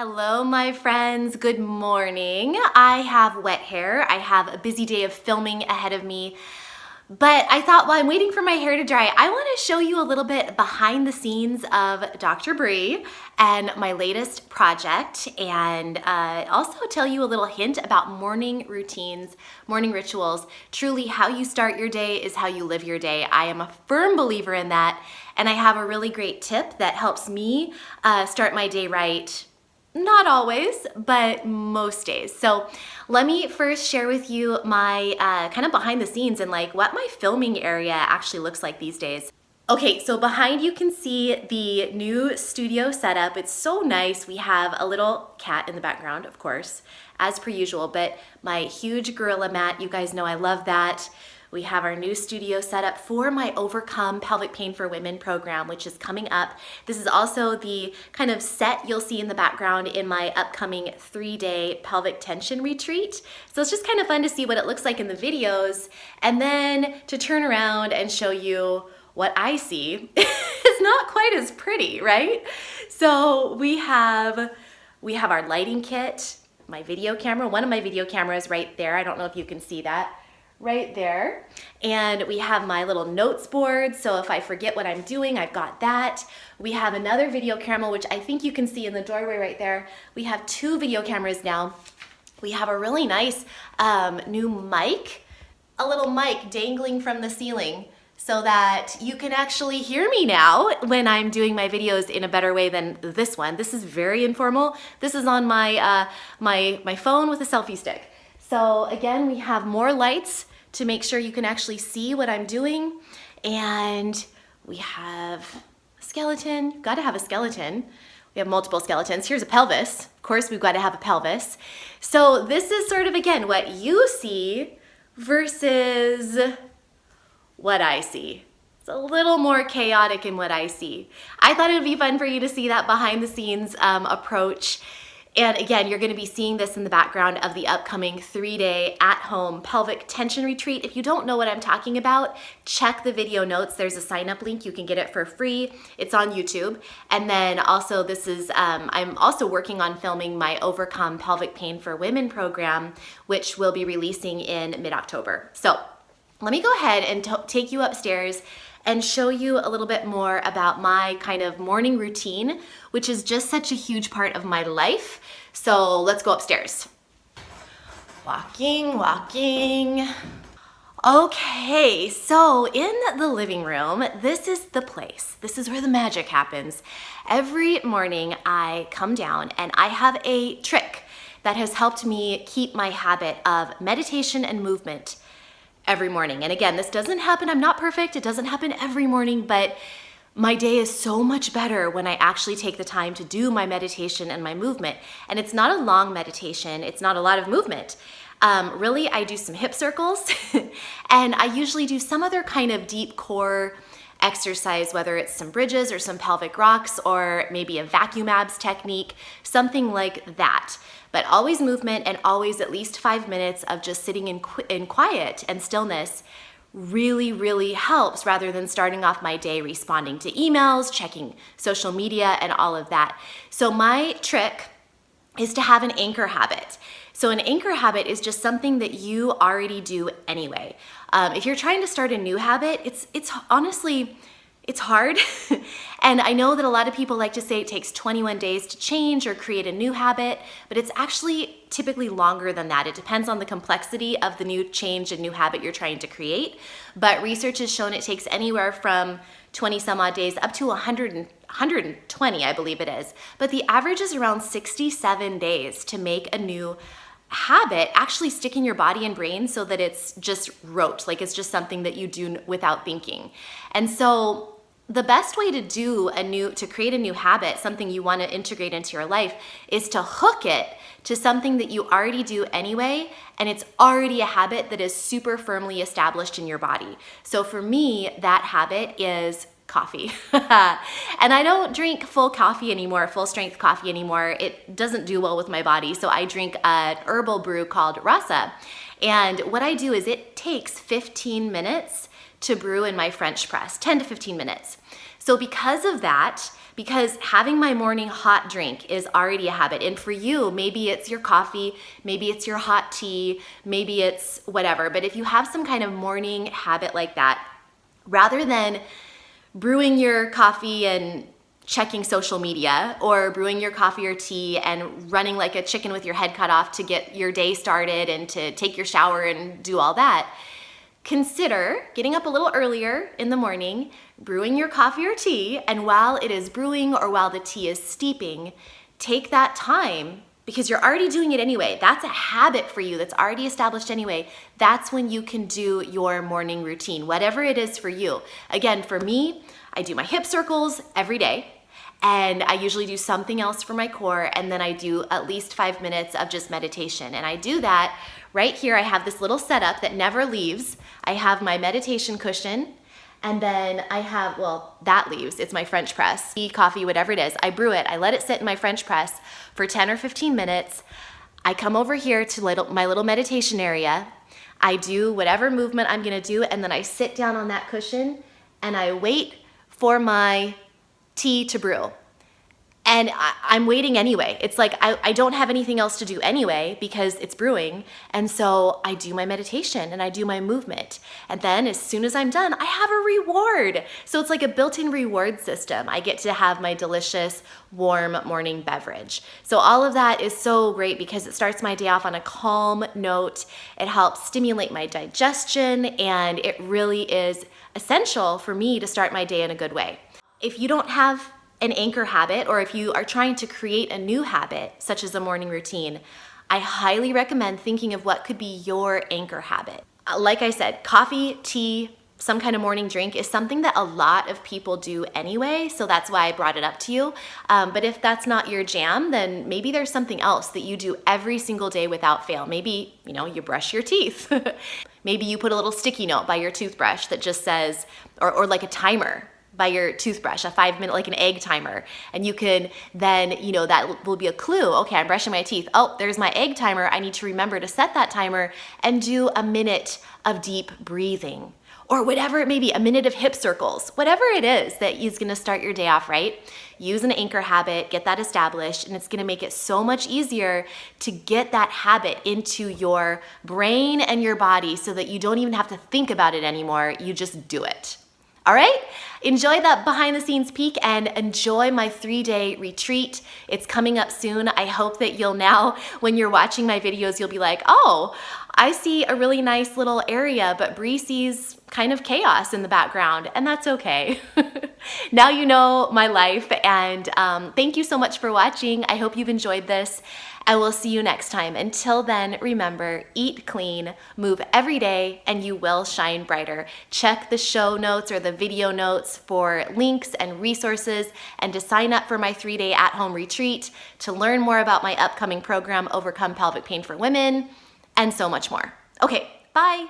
Hello, my friends. Good morning. I have wet hair. I have a busy day of filming ahead of me. But I thought while I'm waiting for my hair to dry, I want to show you a little bit behind the scenes of Dr. Bri and my latest project, and also tell you a little hint about morning routines, morning rituals. Truly, how you start your day is how you live your day. I am a firm believer in that, and I have a really great tip that helps me start my day right. Not always, but most days. So let me first share with you my kind of behind the scenes and like what my filming area actually looks like these days. Okay, so behind you can see the new studio setup. It's so nice. We have a little cat in the background, of course, as per usual, but my huge gorilla mat, you guys know I love that. We have our new studio set up for my Overcome Pelvic Pain for Women program, which is coming up. This is also the kind of set you'll see in the background in my upcoming 3-day pelvic tension retreat. So it's just kind of fun to see what it looks like in the videos and then to turn around and show you what I see. It's not quite as pretty, right? So we have our lighting kit, my video camera, one of my video cameras right there. I don't know if you can see that. Right there. And we have my little notes board, so if I forget what I'm doing, I've got that. We have another video camera, which I think you can see in the doorway right there. We have 2 video cameras now. We have a really nice new mic, a little mic dangling from the ceiling so that you can actually hear me now when I'm doing my videos in a better way than this one. This is very informal. This is on my, my phone with a selfie stick. So again, we have more lights to make sure you can actually see what I'm doing. And we have a skeleton, gotta have a skeleton. We have multiple skeletons. Here's a pelvis. Of course, we've gotta have a pelvis. So this is sort of, again, what you see versus what I see. It's a little more chaotic in what I see. I thought it would be fun for you to see that behind the scenes approach. And again, you're gonna be seeing this in the background of the upcoming 3-day at-home pelvic tension retreat. If you don't know what I'm talking about, check the video notes. There's a sign-up link. You can get it for free. It's on YouTube. And then also this is, I'm also working on filming my Overcome Pelvic Pain for Women program, which we'll be releasing in mid-October. So let me go ahead and take you upstairs and show you a little bit more about my kind of morning routine, which is just such a huge part of my life. So let's go upstairs. Walking. Okay, so in the living room, this is the place. This is where the magic happens. Every morning I come down and I have a trick that has helped me keep my habit of meditation and movement every morning. And again, this doesn't happen, I'm not perfect, it doesn't happen every morning, but my day is so much better when I actually take the time to do my meditation and my movement. And it's not a long meditation, it's not a lot of movement. Really, I do some hip circles and I usually do some other kind of deep core exercise, whether it's some bridges or some pelvic rocks or maybe a vacuum abs technique, something like that. But always movement and always at least 5 minutes of just sitting in quiet and stillness really, really helps rather than starting off my day responding to emails, checking social media, and all of that. So my trick is to have an anchor habit. So an anchor habit is just something that you already do anyway. If you're trying to start a new habit, it's honestly, it's hard. And I know that a lot of people like to say it takes 21 days to change or create a new habit, but it's actually typically longer than that. It depends on the complexity of the new change and new habit you're trying to create. But research has shown it takes anywhere from 20 some odd days up to 120, I believe it is. But the average is around 67 days to make a new habit actually stick in your body and brain so that it's just rote, like it's just something that you do without thinking. And so the best way to create a new habit, something you want to integrate into your life, is to hook it to something that you already do anyway, and it's already a habit that is super firmly established in your body. So for me, that habit is coffee. And I don't drink full strength coffee anymore. It doesn't do well with my body. So I drink an herbal brew called Rasa. And what I do is it takes 15 minutes to brew in my French press, 10 to 15 minutes. So because of that, because having my morning hot drink is already a habit, and for you, maybe it's your coffee, maybe it's your hot tea, maybe it's whatever, but if you have some kind of morning habit like that, rather than brewing your coffee and checking social media, or brewing your coffee or tea and running like a chicken with your head cut off to get your day started and to take your shower and do all that, consider getting up a little earlier in the morning, brewing your coffee or tea, and while it is brewing or while the tea is steeping, take that time, because you're already doing it anyway. That's a habit for you that's already established anyway. That's when you can do your morning routine, whatever it is for you. Again, for me, I do my hip circles every day, and I usually do something else for my core, and then I do at least 5 minutes of just meditation. And I do that right here. I have this little setup that never leaves. I have my meditation cushion, and then I have, well, that leaves. It's my French press, tea, coffee, whatever it is. I brew it. I let it sit in my French press for 10 or 15 minutes. I come over here to my little meditation area. I do whatever movement I'm gonna do, and then I sit down on that cushion and I wait for my tea to brew. And I'm waiting anyway. It's like I don't have anything else to do anyway because it's brewing. And so I do my meditation and I do my movement. And then as soon as I'm done, I have a reward. So it's like a built-in reward system. I get to have my delicious, warm morning beverage. So all of that is so great because it starts my day off on a calm note. It helps stimulate my digestion, and it really is essential for me to start my day in a good way. If you don't have an anchor habit, or if you are trying to create a new habit, such as a morning routine, I highly recommend thinking of what could be your anchor habit. Like I said, coffee, tea, some kind of morning drink is something that a lot of people do anyway, so that's why I brought it up to you. But if that's not your jam, then maybe there's something else that you do every single day without fail. Maybe, you brush your teeth. Maybe you put a little sticky note by your toothbrush that just says, or like a timer by your toothbrush, a 5-minute, like an egg timer. And you can then, that will be a clue. Okay, I'm brushing my teeth. Oh, there's my egg timer. I need to remember to set that timer and do a minute of deep breathing, or whatever it may be, a minute of hip circles, whatever it is that is gonna start your day off right. Use an anchor habit, get that established, and it's gonna make it so much easier to get that habit into your brain and your body so that you don't even have to think about it anymore. You just do it. All right? Enjoy that behind the scenes peek and enjoy my 3-day retreat. It's coming up soon. I hope that you'll now, when you're watching my videos, you'll be like, oh, I see a really nice little area, but Bree sees kind of chaos in the background, and that's okay. Now you know my life, and thank you so much for watching. I hope you've enjoyed this, and we'll see you next time. Until then, remember, eat clean, move every day, and you will shine brighter. Check the show notes or the video notes for links and resources, and to sign up for my 3-day at-home retreat, to learn more about my upcoming program, Overcome Pelvic Pain for Women, and so much more. Okay, bye.